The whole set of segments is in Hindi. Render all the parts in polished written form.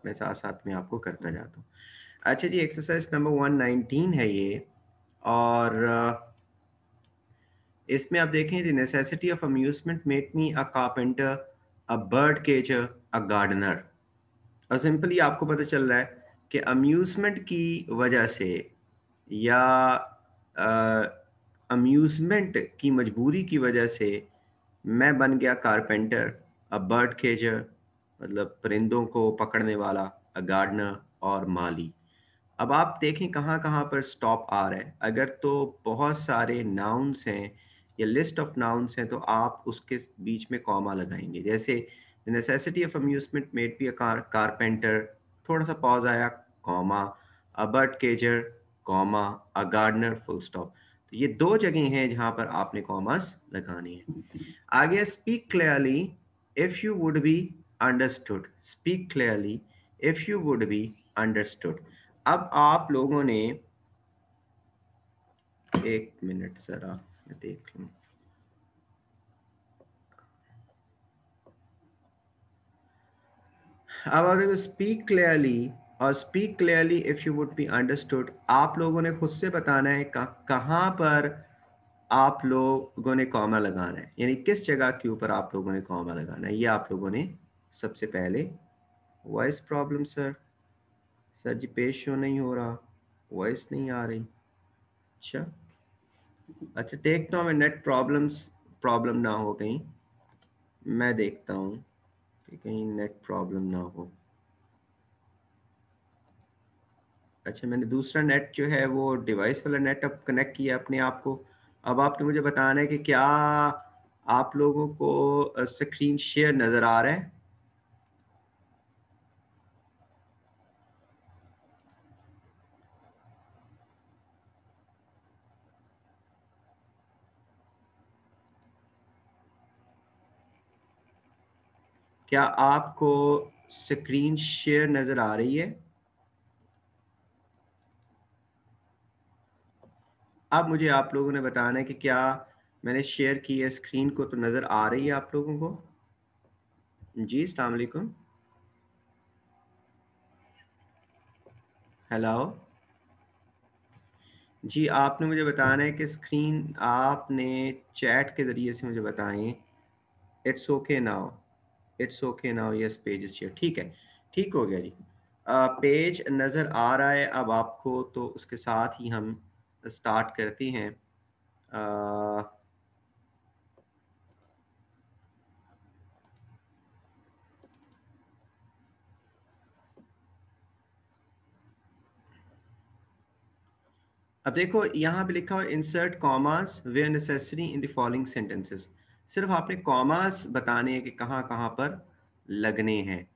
मैं साथ साथ में आपको करता जाता हूँ। अच्छा जी, एक्सरसाइज नंबर 119 है ये। और इसमें आप देखें, the necessity of amusement made me a carpenter, a bird cager, a gardener. और सिंपली आपको पता चल रहा है कि अम्यूजमेंट की वजह से या अम्यूजमेंट की मजबूरी की वजह से मैं बन गया कारपेंटर, अ बर्ड केजर मतलब परिंदों को पकड़ने वाला, अ गार्डनर और माली। अब आप देखें कहाँ कहाँ पर स्टॉप आ रहा है। अगर तो बहुत सारे नाउन्स हैं या लिस्ट ऑफ नाउन्स हैं तो आप उसके बीच में कॉमा लगाएंगे। जैसे necessity of amusement made me a carpenter, थोड़ा सा पॉज आया, comma, a bird cager, comma, a gardener, full stop. तो ये दो जगह हैं जहां पर आपने कॉमास लगाने हैं। आगे, speak clearly if you would be understood. Speak clearly if you would be understood. अब आप लोगों ने, एक मिनट जरा मैं देख लूं। अब आप देखो, स्पीक क्लियरली और speak clearly if you would be understood, आप लोगों ने खुद से बताना है कहाँ पर आप लोगों ने कॉमा लगाना है, यानी किस जगह के ऊपर आप लोगों ने कॉमा लगाना है। ये आप लोगों ने सबसे पहले, वॉइस प्रॉब्लम सर, सर जी पेज शो नहीं हो रहा, वॉइस नहीं आ रही। अच्छा, अच्छा देखता हूँ मैं, नेट प्रॉब्लम्स, प्रॉब्लम ना हो कहीं, मैं देखता हूँ कि कहीं नेट प्रॉब्लम ना हो। अच्छा, मैंने दूसरा नेट जो है वो डिवाइस वाला नेट अब कनेक्ट किया अपने आप को। अब आपने मुझे बताना है कि क्या आप लोगों को स्क्रीन शेयर नज़र आ रहा है। क्या आपको स्क्रीन शेयर नज़र आ रही है? अब मुझे आप लोगों ने बताना है कि क्या मैंने शेयर की है स्क्रीन को, तो नज़र आ रही है आप लोगों को? जी, अस्सलाम वालेकुम। हेलो जी, आपने मुझे बताना है कि स्क्रीन, आपने चैट के ज़रिए से मुझे बताएं। It's okay now, it's okay now, yes page is share, ठीक है, ठीक हो गया जी। पेज नज़र आ रहा है अब आपको, तो उसके साथ ही हम स्टार्ट करते हैं। अ, अब देखो यहाँ पे लिखा हुआ insert commas where necessary in the following sentences. सिर्फ आपने कॉमास बताने हैं कि कहाँ कहाँ पर लगने हैं,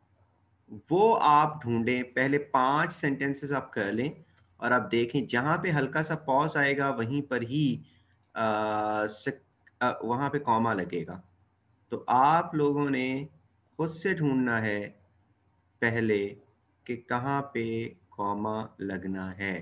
वो आप ढूंढें। पहले 5 सेंटेंसेस आप कर लें और आप देखें जहाँ पे हल्का सा पॉज आएगा वहीं पर ही वहाँ पे कॉमा लगेगा। तो आप लोगों ने खुद से ढूंढना है पहले कि कहाँ पे कॉमा लगना है।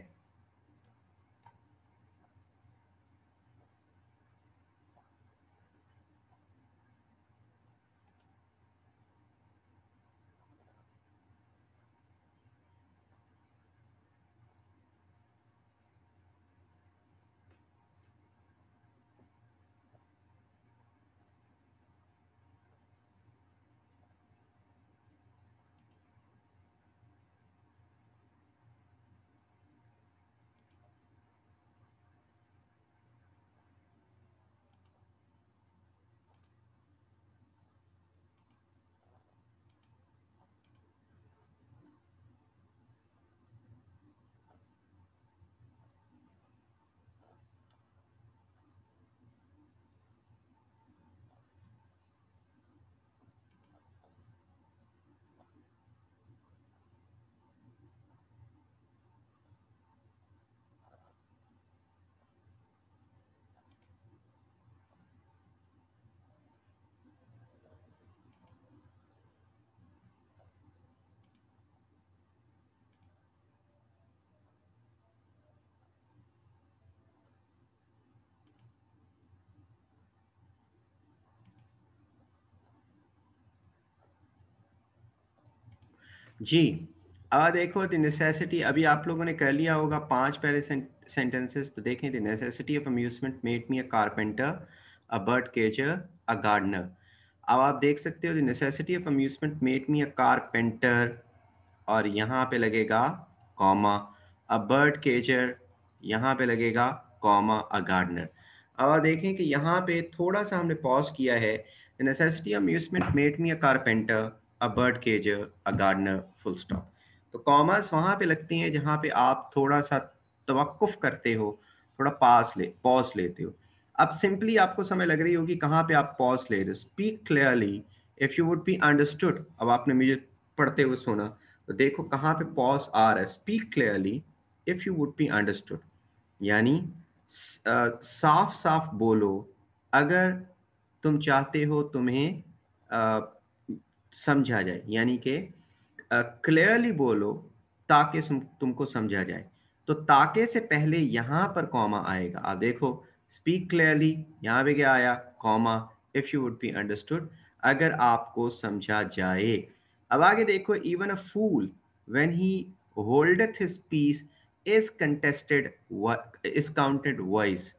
जी, अब देखो द नेसेसिटी, अभी आप लोगों ने कर लिया होगा 5 पहले सेंटेंसेस, तो देखें the necessity of amusement made me a carpenter, a bird cager, a gardener. अब आप देख सकते हो the necessity of amusement made me a carpenter, और यहाँ पे लगेगा कॉमा, अ बर्ड केजर, यहाँ पे लगेगा कॉमा, अ गार्डनर। अब आप देखें कि यहाँ पे थोड़ा सा हमने पॉज किया है। The necessity of amusement made me a carpenter, a bird cager, a gardener, full stop. तो कॉमर्स वहाँ पे लगती हैं जहाँ पे आप थोड़ा सा तवक्कुफ करते हो, थोड़ा पॉज लेते हो। अब सिंपली आपको समझ लग रही होगी कहाँ पे आप पॉज ले रहे हो। Speak clearly if you would be understood. अब आपने मुझे पढ़ते हुए सुना, तो देखो कहाँ पे पॉज आ रहा है। Speak clearly if you would be understood, यानी साफ साफ बोलो अगर तुम चाहते हो तुम्हें समझा जाए, यानी कि क्लियरली बोलो ताकि तुमको समझा जाए। तो ताकि से पहले यहां पर कॉमा आएगा। आप देखो स्पीक क्लियरली, यहां पे क्या आया, comma, if you would be understood, अगर आपको समझा जाए। अब आगे देखो, even a fool when he holdeth his peace is contested is counted wise.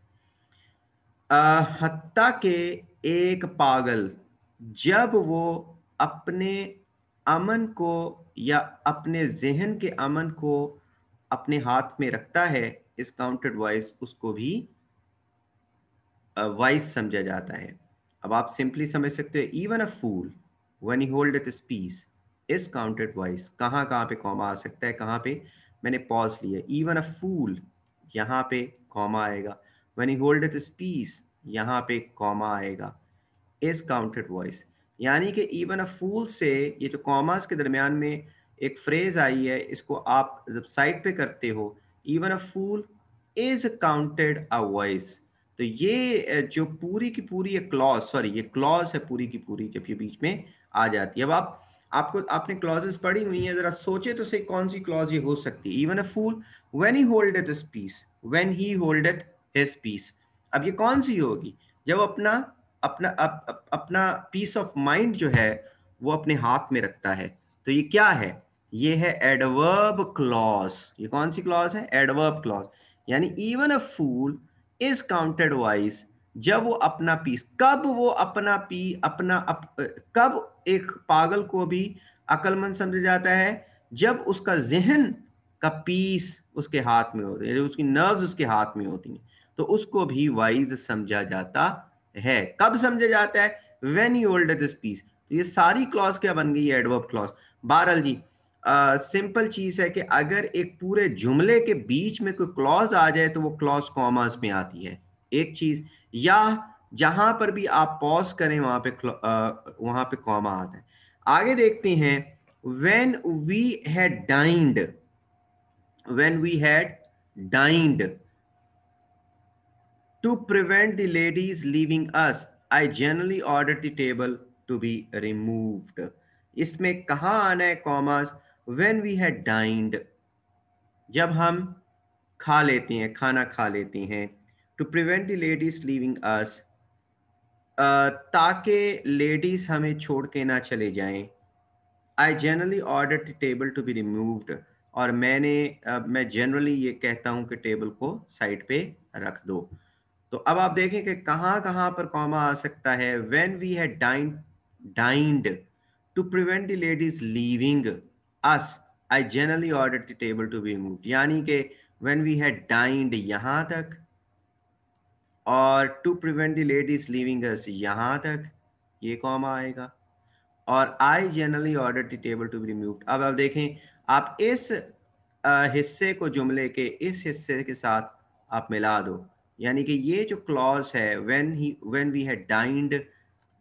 हत्ता के एक पागल जब वो अपने अमन को या अपने जहन के अमन को अपने हाथ में रखता है, इस काउंटेड वॉइस, उसको भी वाइस समझा जाता है। अब आप सिंपली समझ सकते हो, even a fool when he hold it peace is counted voice. कहाँ कहाँ पे कॉमा आ सकता है, कहाँ पे मैंने पॉज लिया। इवन अ फूल, यहाँ पे कॉमा आएगा। When he hold it peace, यहाँ पे कॉमा आएगा। इज काउंटेड वॉइस, यानी कि इवन अ फूल से ये जो कॉमास के दरमियान में एक फ्रेज आई है, इसको आप जब साइड पे करते हो, even a fool is counted a voice. तो ये जो पूरी की पूरी ये क्लॉज, सॉरी ये क्लॉज है पूरी की पूरी, जब ये बीच में आ जाती है। अब आपको आपने क्लॉजेस पढ़ी हुई हैं, जरा सोचे तो सही कौन सी क्लॉज ये हो सकती है। Even a fool when he holdeth his peace, when he holdeth his peace. अब ये कौन सी होगी, जब अपना अपना अपना पीस ऑफ माइंड जो है वो अपने हाथ में रखता है। तो ये क्या है, ये है एडवर्ब क्लॉज। ये कौन सी क्लॉज है, एडवर्ब क्लॉज। यानी even a fool is counted wise, जब वो अपना पीस, कब वो अपना कब एक पागल को भी अक्लमंद समझा जाता है, जब उसका जहन का पीस उसके हाथ में होती है, उसकी नर्व्स उसके हाथ में होती हैं, तो उसको भी वाइज समझा जाता है। कब समझा जाता है, when he hold this peace. तो ये सारी क्लॉज क्या बन गई है, एडवर्ब क्लॉज। बहरहाल जी, सिंपल चीज है कि अगर एक पूरे जुमले के बीच में कोई क्लॉज आ जाए तो वो क्लॉज कॉमास में आती है, एक चीज। या जहां पर भी आप पॉज करें वहां पे कॉमा आता है। आगे देखते हैं, when we had dined, when we had dined to prevent the ladies leaving us, I generally ordered the table to be removed. इसमें कहाँ आना है commas, when we had dined, जब हम खा लेते हैं, खाना खा लेते हैं। to prevent the ladies leaving us, ताकि लेडीज हमें छोड़ के ना चले जाएं। I generally ordered the table to be removed, और मैं जनरली ये कहता हूं कि टेबल को साइड पे रख दो। तो अब आप देखें कि कहां कहां पर कॉमा आ सकता है। when we had dined to prevent the ladies leaving us, I generally ordered the table to be removed, यानी कि when we had dined यहां तक, और to prevent the ladies leaving us यहां तक ये कॉमा आएगा, और I generally order the table to be removed. अब आप देखें, आप इस हिस्से को जुमले के इस हिस्से के साथ आप मिला दो, यानी कि ये जो क्लॉज है व्हेन वी हैड डाइंड,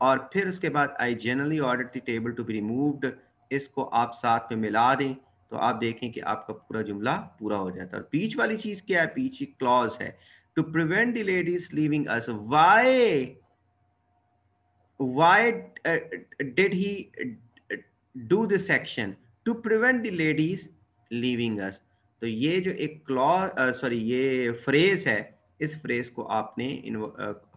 और फिर उसके बाद I generally order the table to be removed, इसको आप साथ में मिला दें, तो आप देखें कि आपका पूरा जुमला पूरा हो जाता है। और बीच वाली चीज क्या है, बीच की क्लॉज है, to prevent the ladies leaving us. Why did he do this action? To prevent the ladies leaving us. तो ये जो एक क्लॉज, सॉरी ये फ्रेज है, इस फ्रेज को आपने इन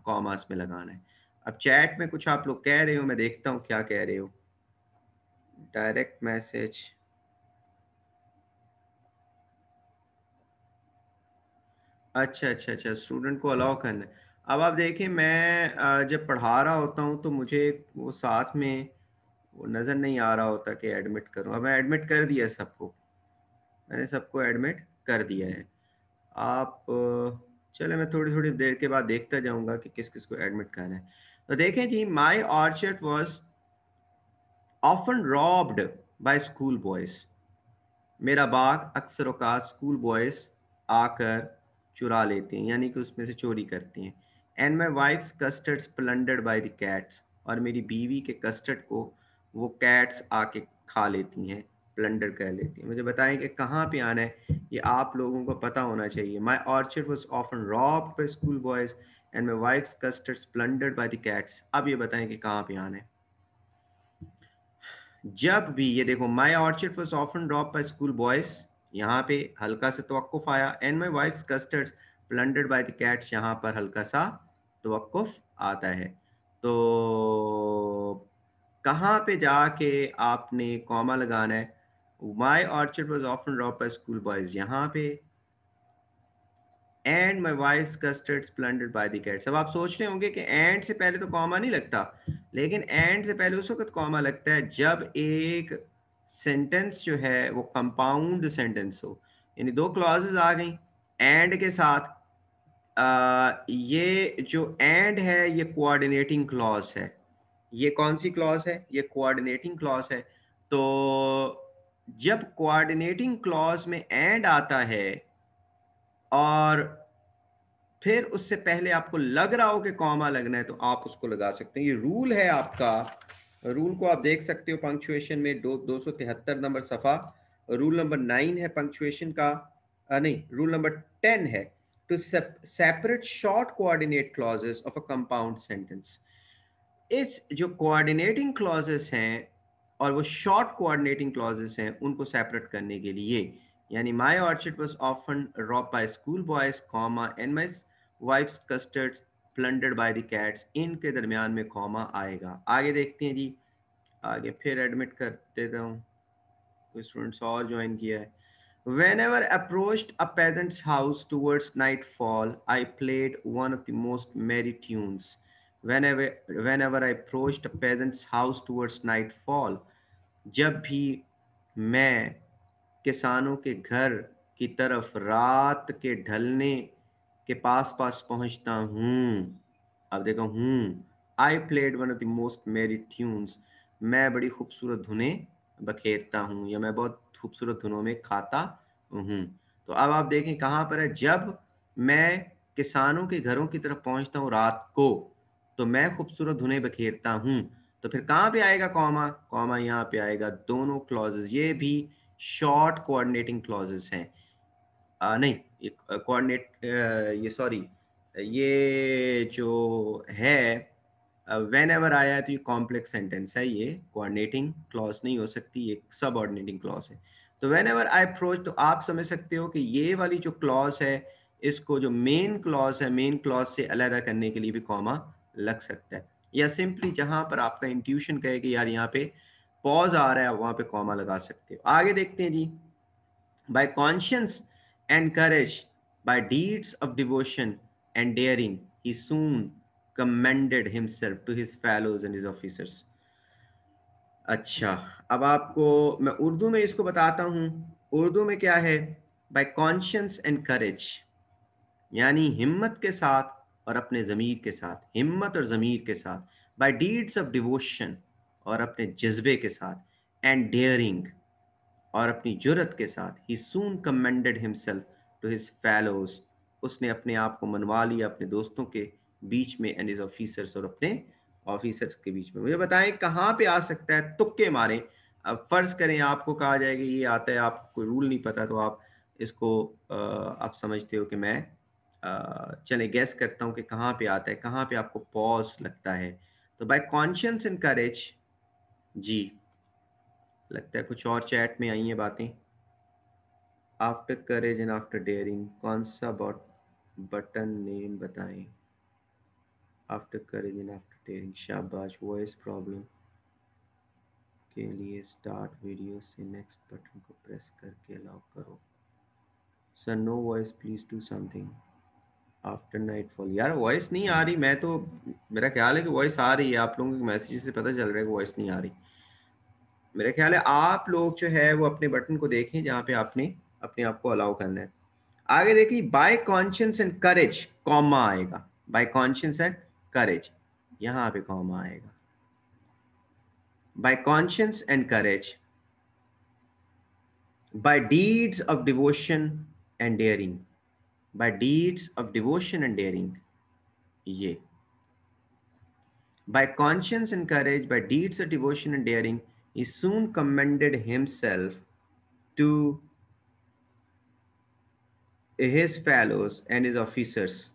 कॉमास में लगाना है। अब चैट में कुछ आप लोग कह रहे हो, मैं देखता हूँ क्या कह रहे हो। डायरेक्ट मैसेज, अच्छा अच्छा अच्छा, स्टूडेंट को अलाउ करना है। अब आप देखिए, मैं जब पढ़ा रहा होता हूँ तो मुझे वो साथ में वो नज़र नहीं आ रहा होता कि एडमिट करूँ। अब मैं एडमिट कर दिया सबको, मैंने सबको एडमिट कर दिया है। आप चले, मैं थोड़ी थोड़ी देर के बाद देखता जाऊंगा कि किस किस को एडमिट करना है। तो देखें जी, my orchard was often robbed by school boys. मेरा बाग अक्सर औकात स्कूल बॉयज आकर चुरा लेते हैं, यानी कि उसमें से चोरी करते हैं। And my wife's custards plundered by the cats, और मेरी बीवी के कस्टर्ड को वो कैट्स आके खा लेती हैं, प्लंडर कर लेती हैं। मुझे बताएं कि कहाँ पे आना है, ये आप लोगों को पता होना चाहिए। My orchard was often robbed by school boys and my wife's custards plundered by the cats. अब ये बताएं कि कहाँ पे आना है। जब भी, ये देखो, my orchard was often drop by school boys, यहाँ पे हल्का सा तवक्कुफ आया। And my wife's custards plundered by the cats, यहाँ पर हल्का सा तवक्कुफ आता है। तो कहाँ पे जाके आपने कॉमा लगाना है? My orchard was often drop by school boys यहाँ पे, and my wife's custard splendid by the cats. अब आप सोच रहे होंगे कि एंड से पहले तो कॉमा नहीं लगता, लेकिन एंड से पहले उस वक्त कॉमा लगता है जब एक सेंटेंस जो है वो कंपाउंड सेंटेंस हो, यानी दो क्लॉजेज आ गई एंड के साथ। ये जो एंड है ये कोऑर्डिनेटिंग क्लॉज है। ये कौन सी क्लॉज है? ये कोऑर्डिनेटिंग क्लॉज है। तो जब कोऑर्डिनेटिंग क्लॉज में एंड आता है और फिर उससे पहले आपको लग रहा हो कि कॉमा लगना है, तो आप उसको लगा सकते हैं। ये रूल है आपका। रूल को आप देख सकते हो पंक्चुएशन में, 273 नंबर सफ़ा। रूल नंबर 9 है पंक्चुएशन का, नहीं, रूल नंबर 10 है, to separate short coordinate clauses of a compound sentence. इस जो कोऑर्डिनेटिंग क्लॉजेस हैं और वो शॉर्ट कोऑर्डिनेटिंग क्लॉजेस हैं, उनको सेपरेट करने के लिए, यानी my orchard was often rob by school boys comma and my wife's custard plundered by the cats, इनके दरमियान में कॉमा आएगा। आगे देखते हैं जी, आगे फिर एडमिट कर देता हूँ, कोई स्टूडेंट्स और ज्वाइन किया है। Whenever approached a peasant's house towards nightfall, I played one of the most merry tunes. Whenever I approached a peasant's house towards nightfall, जब भी मैं किसानों के घर की तरफ रात के ढलने के पास पास पहुंचता हूँ, अब देखो हूँ, I played one of the most मेरी ट्यून्स, मैं बड़ी खूबसूरत धुनें बखेरता हूँ, या मैं बहुत खूबसूरत धुनों में खाता हूँ। तो अब आप देखें कहाँ पर है, जब मैं किसानों के घरों की तरफ पहुंचता हूँ रात को, तो मैं खूबसूरत धुनें बखेरता हूँ। तो फिर कहाँ पे आएगा कॉमा? कॉमा यहाँ पे आएगा। दोनों क्लॉजेस ये भी शॉर्ट कोऑर्डिनेटिंग क्लॉजेस हैं। नहीं, ये कोऑर्डिनेट, ये सॉरी, ये जो है वेन एवर आया है तो ये कॉम्प्लेक्स सेंटेंस है, ये कोऑर्डिनेटिंग क्लॉज नहीं हो सकती, ये सब ऑर्डिनेटिंग क्लॉज है। तो वेन एवर आई अप्रोच, तो आप समझ सकते हो कि ये वाली जो क्लॉज है, इसको जो मेन क्लॉज है, मेन क्लॉज से अलग करने के लिए भी कॉमा लग सकता है, या सिंपली जहां पर आपका इंट्यूशन कहे कि यार यहाँ पे पॉज आ रहा है, वहां पे कॉमा लगा सकते हो। आगे देखते हैं जी, by conscience and courage, by deeds of devotion and daring, he soon commended himself to his fellows and his officers. अच्छा, अब आपको मैं उर्दू में इसको बताता हूँ। उर्दू में क्या है? बाय कॉन्शियंस एंड करेज, यानी हिम्मत के साथ और अपने ज़मीर के साथ, हिम्मत और ज़मीर के साथ। बाय डीड्स ऑफ डिवोशन, और अपने जज्बे के साथ। एंड डेयरिंग, और अपनी जुर्रत के साथ। He soon commended himself to his fellows, उसने अपने आप को मनवा लिया अपने दोस्तों के बीच में, एंड हिज ऑफिसर्स, और अपने ऑफिसर्स के बीच में। मुझे बताएं कहाँ पे आ सकता है? तुक्के मारें। अब फर्ज करें आपको कहा जाएगा ये आता है, आपको कोई रूल नहीं पता, तो आप इसको आप समझते हो कि मैं चले गैस करता हूँ कि कहाँ पे आता है, कहाँ पे आपको पॉज लगता है। तो बाय कॉन्शियंस एंड करेज, जी, लगता है कुछ और चैट में आई हैं बातें। After courage and after daring, कौन सा बटन नेम बताएं? After courage and after daring, शाबाश। वॉइस प्रॉब्लम के लिए स्टार्ट वीडियो से नेक्स्ट बटन को प्रेस करके अलाउ करो। Sir no voice, please do something. After nightfall. यार वॉइस नहीं आ रही, मैं तो, मेरा ख्याल है कि वॉइस आ रही है, आप लोगों के मैसेज से पता चल रहा है कि वॉइस नहीं आ रही। मेरा ख्याल है आप लोग जो है वो अपने बटन को देखें जहाँ पे आपने अपने आप को अलाउ करना है। आगे देखिए, by conscience and courage comma आएगा, बाय कॉन्शियंस एंड करेज, यहाँ पे कॉमा आएगा। By conscience and courage, by deeds of devotion and daring, by deeds of devotion and daring, ये by conscience and courage, by deeds of devotion and daring, he soon commended himself to his fellows and his officers।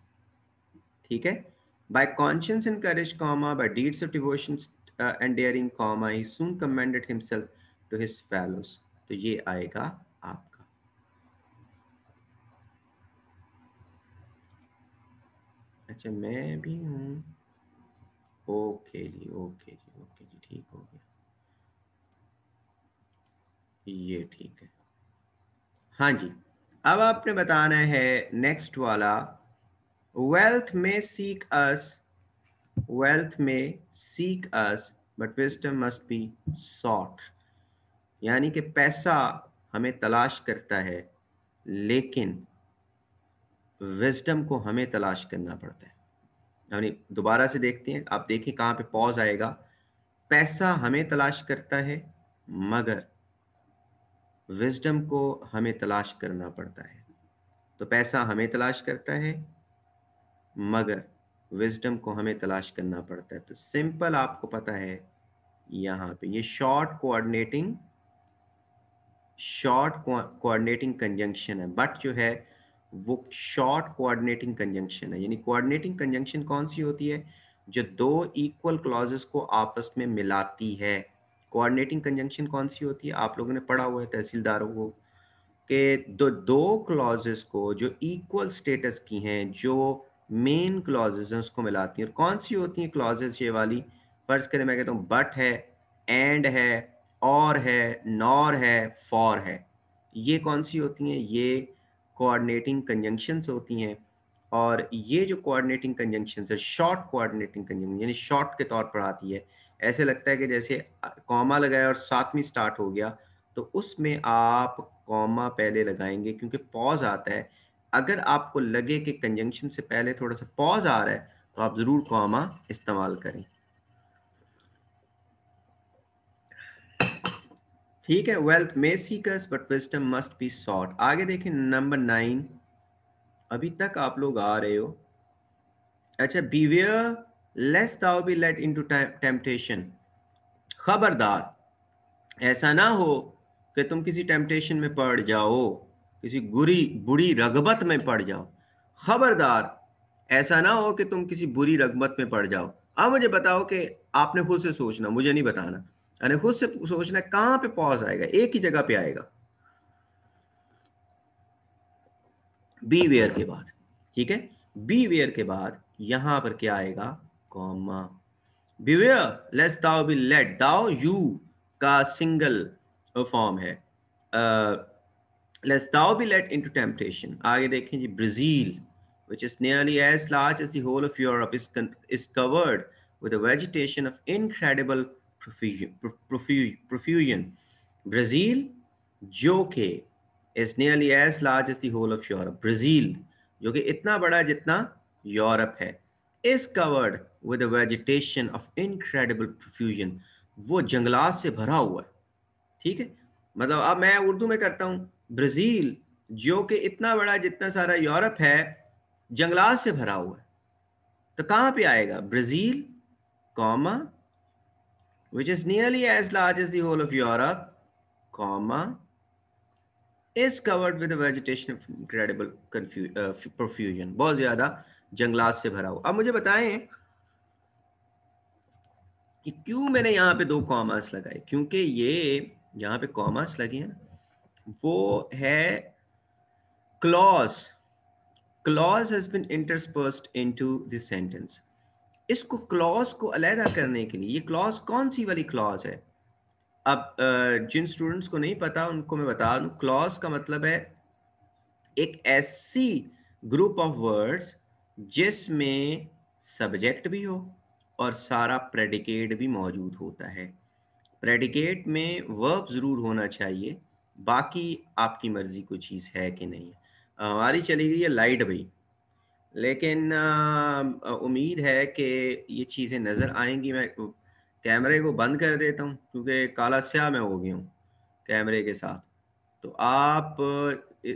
ठीक है, by conscience and courage comma, by deeds of devotion and daring comma, he soon commended himself to his fellows। तो ये आएगा आपका। अच्छा मैं भी हूँ, ओके जी ठीक हो गया, ये ठीक है। हाँ जी, अब आपने बताना है नेक्स्ट वाला, वेल्थ में सीक अस, वेल्थ में seek us but wisdom must be sought. यानी कि पैसा हमें तलाश करता है लेकिन विजडम को हमें तलाश करना पड़ता है। यानी दोबारा से देखते हैं, आप देखिए कहाँ पे पॉज आएगा। पैसा हमें तलाश करता है मगर विजडम को हमें तलाश करना पड़ता है। तो पैसा हमें तलाश करता है मगर विजडम को हमें तलाश करना पड़ता है। तो सिंपल आपको पता है, यहाँ पे ये शॉर्ट कोऑर्डिनेटिंग कंजंक्शन है, बट जो है वो शॉर्ट कोऑर्डिनेटिंग कंजंक्शन है। यानी कोऑर्डिनेटिंग कंजंक्शन कौन सी होती है, जो दो इक्वल क्लॉजेस को आपस में मिलाती है। कोऑर्डिनेटिंग कंजंक्शन कौन सी होती है, आप लोगों ने पढ़ा हुआ है तहसीलदारों को, कि दो दो क्लॉजेस को जो इक्वल स्टेटस की हैं, जो मेन क्लॉजेस हैं उसको मिलाती हैं। और कौन सी होती हैं क्लॉजेस ये वाली, फर्ज करें मैं कहता हूँ बट है, एंड है, और है, नॉर है, फॉर है, ये कौन सी होती हैं, ये कोऑर्डिनेटिंग कंजंक्शंस होती हैं। और ये जो कोऑर्डिनेटिंग कंजंक्शंस है, शॉर्ट कोऑर्डिनेटिंग कंजंक्शन यानी शॉर्ट के तौर पर आती है। ऐसे लगता है कि जैसे कॉमा लगाया और साथ में स्टार्ट हो गया, तो उसमें आप कॉमा पहले लगाएंगे क्योंकि पॉज आता है। अगर आपको लगे कि कंजंक्शन से पहले थोड़ा सा पॉज आ रहा है तो आप जरूर कॉमा इस्तेमाल करें। ठीक है, wealth may seekers but wisdom must be sought. आगे देखें नंबर 9, अभी तक आप लोग आ रहे हो। अच्छा, बीवियर लेस्ट दाउ बी लेट इनटू टेम्पटेशन, खबरदार ऐसा ना हो कि तुम किसी टेम्पटेशन में पड़ जाओ, किसी बुरी बुरी रगबत में पड़ जाओ। खबरदार ऐसा ना हो कि तुम किसी बुरी रगबत में पड़ जाओ। अब मुझे बताओ कि आपने खुद से सोचना, मुझे नहीं बताना, यानी खुद से सोचना है कहाँ पे पॉज आएगा, एक ही जगह पे आएगा, बी वेयर के बाद। ठीक है, बी वेयर के बाद यहां पर क्या आएगा, कॉमा। बिवेयर लेट्स thou be led, thou you का सिंगल फॉर्म है, लेट्स thou be led into temptation. आगे देखें जी, Brazil which is nearly as large as the whole of Europe is covered with a vegetation of incredible profusion। Brazil जो कि is nearly as large as the whole of Europe, Brazil जो कि इतना बड़ा जितना यूरोप है, is covered with a vegetation of incredible profusion, वो जंगलात से भरा हुआ है। ठीक है, मतलब अब मैं उर्दू में करता हूं, ब्राजील जो कि इतना बड़ा जितना सारा यूरोप है, जंगलात से भरा हुआ है। तो कहां पे आएगा, Brazil comma which is nearly as large as the whole of Europe comma is covered with a vegetation of incredible profusion, बहुत ज्यादा जंगलात से भरा हुआ। अब मुझे बताएं कि क्यों मैंने यहाँ पे दो कॉमर्स लगाए, क्योंकि ये यहाँ पे कॉमर्स लगे हैं वो है clause, clause has been interspersed into this sentence. इसको क्लॉज को अलहदा करने के लिए, ये क्लॉज कौन सी वाली क्लॉज है, अब जिन स्टूडेंट्स को नहीं पता उनको मैं बता दूं, क्लॉज का मतलब है एक ऐसी ग्रुप ऑफ वर्ड्स जिसमें सब्जेक्ट भी हो और सारा प्रेडिकेट भी मौजूद होता है। प्रेडिकेट में वर्ब ज़रूर होना चाहिए, बाकी आपकी मर्ज़ी कोई चीज़ है कि नहीं। हमारी चली गई है लाइट भाई, लेकिन उम्मीद है कि ये चीज़ें नज़र आएँगी। मैं कैमरे को बंद कर देता हूँ क्योंकि काला स्याह मैं हो गया हूँ कैमरे के साथ। तो आप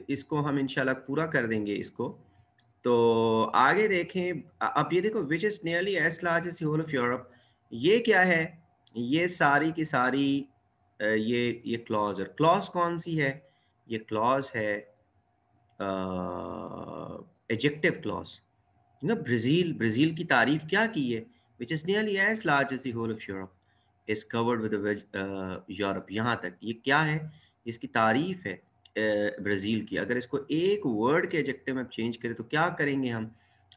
इसको हम इंशाल्लाह पूरा कर देंगे इसको। तो आगे देखें, अब ये देखो, which is nearly as large as the whole of Europe. ये क्या है? ये सारी की सारी ये क्लॉज़ है। क्लॉज़ कौन-सी है? ये क्लॉज़ है एडजेक्टिव क्लॉज़। ना, ब्राज़ील की तारीफ़ क्या की है? Which is nearly as large as the whole of Europe is covered with Europe. यहाँ तक ये क्या है? इसकी तारीफ़ है ब्राज़ील की। अगर इसको एक वर्ड के एडजेक्टिव में चेंज करें तो क्या करेंगे हम?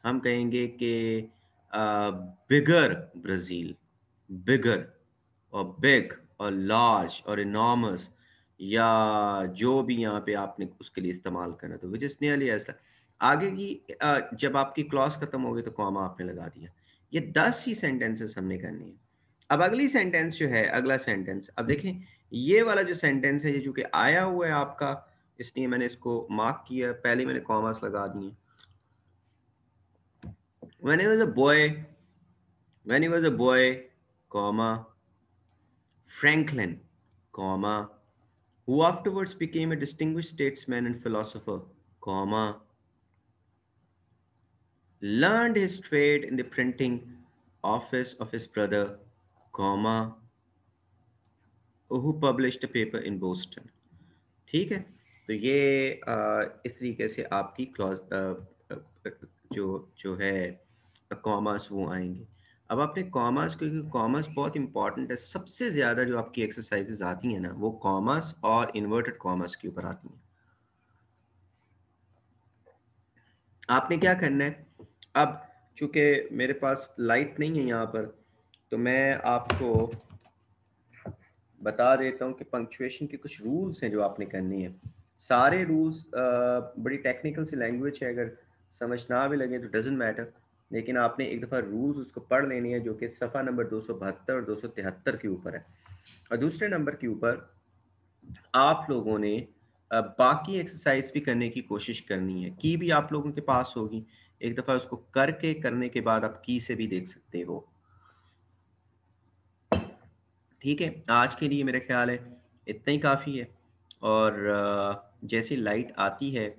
हम कहेंगे कि बिगर ब्राज़ील, बिगर और बिग और लार्ज और इनॉर्मस, या जो भी यहाँ पे आपने उसके लिए इस्तेमाल करना, तो व्हिच इज़ नियरली एज़ आगे की जब आपकी क्लॉज़ खत्म हो गई तो कॉमा आपने लगा दिया। ये 10 ही सेंटेंसेस हमने करनी है। अब अगली सेंटेंस जो है, अगला सेंटेंस, अब देखें ये वाला जो सेंटेंस है, ये चूँकि आया हुआ है आपका, इसलिए मैंने इसको मार्क किया, पहले मैंने कॉमास लगा दिए। When he was a boy, when he was a boy, comma, Franklin, comma, who afterwards became a distinguished statesman and philosopher, comma, learned his trade in the printing office of his brother, comma, who published a paper in Boston। ठीक है? तो ये इस तरीके से आपकी क्लॉज जो जो है कॉमास वो आएंगे। अब आपने कॉमास, क्योंकि कॉमास बहुत इंपॉर्टेंट है, सबसे ज़्यादा जो आपकी एक्सरसाइजेज आती हैं ना, वो कॉमास और इन्वर्टेड कॉमास के ऊपर आती हैं। आपने क्या करना है, अब चूंकि मेरे पास लाइट नहीं है यहाँ पर, तो मैं आपको बता देता हूँ कि पंक्चुएशन के कुछ रूल्स हैं जो आपने करने हैं। सारे रूल्स बड़ी टेक्निकल सी लैंग्वेज है, अगर समझ ना भी लगे तो डजेंट मैटर, लेकिन आपने एक दफ़ा रूल्स उसको पढ़ लेनी है, जो कि सफ़ा नंबर 272 और 273 के ऊपर है। और दूसरे नंबर के ऊपर आप लोगों ने बाकी एक्सरसाइज भी करने की कोशिश करनी है। की भी आप लोगों के पास होगी, एक दफ़ा उसको करके करने के बाद आप की से भी देख सकते हो। ठीक है, आज के लिए मेरा ख्याल है इतना ही काफ़ी है। और जैसे लाइट आती है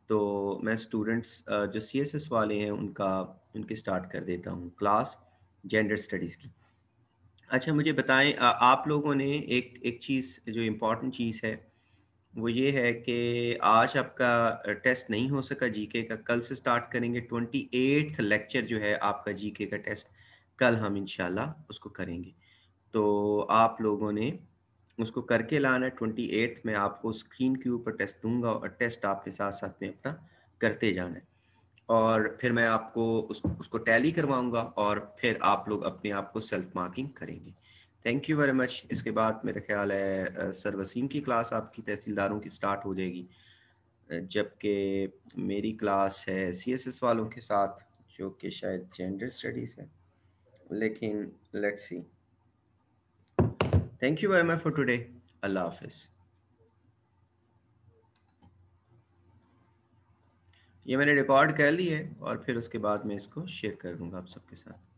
तो मैं स्टूडेंट्स जो सीएसएस वाले हैं उनके स्टार्ट कर देता हूँ क्लास जेंडर स्टडीज़ की। अच्छा मुझे बताएं, आप लोगों ने एक एक चीज़ जो इम्पोर्टेंट चीज़ है वो ये है कि आज आपका टेस्ट नहीं हो सका जीके का, कल से स्टार्ट करेंगे। 28th लेक्चर जो है आपका जीके का टेस्ट, कल हम इंशाल्लाह उसको करेंगे। तो आप लोगों ने उसको करके लाना है। 28th में आपको स्क्रीन के ऊपर टेस्ट दूंगा और टेस्ट आपके साथ साथ में अपना करते जाना है, और फिर मैं आपको उसको टैली करवाऊंगा और फिर आप लोग अपने आप को सेल्फ मार्किंग करेंगे। Thank you very much. इसके बाद मेरा ख्याल है सर वसीम की क्लास आपकी तहसीलदारों की स्टार्ट हो जाएगी, जबकि मेरी क्लास है सीएसएस वालों के साथ, जो कि शायद जेंडर स्टडीज़ है, लेकिन let's see. Thank you very much for today. Allah हाफिज़। ये मैंने रिकॉर्ड कर ली है और फिर उसके बाद मैं इसको शेयर कर दूंगा आप सबके साथ।